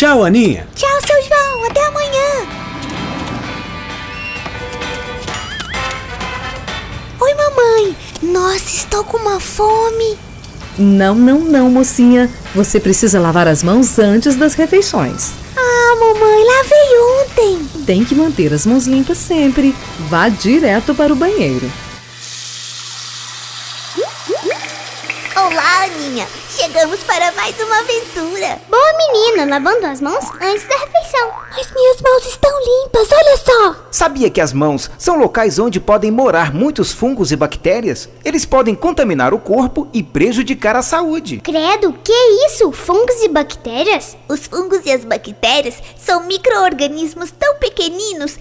Tchau, Aninha. Tchau, seu João. Até amanhã. Oi, mamãe. Nossa, estou com uma fome. Não, mocinha. Você precisa lavar as mãos antes das refeições. Ah, mamãe, lavei ontem. Tem que manter as mãos limpas sempre. Vá direto para o banheiro. Olá, Aninha. Chegamos para mais uma aventura. Boa menina, lavando as mãos antes da refeição. As minhas mãos estão limpas, olha só. Sabia que as mãos são locais onde podem morar muitos fungos e bactérias? Eles podem contaminar o corpo e prejudicar a saúde. Credo, que isso? Fungos e bactérias? Os fungos e as bactérias são micro-organismos tão pequeninos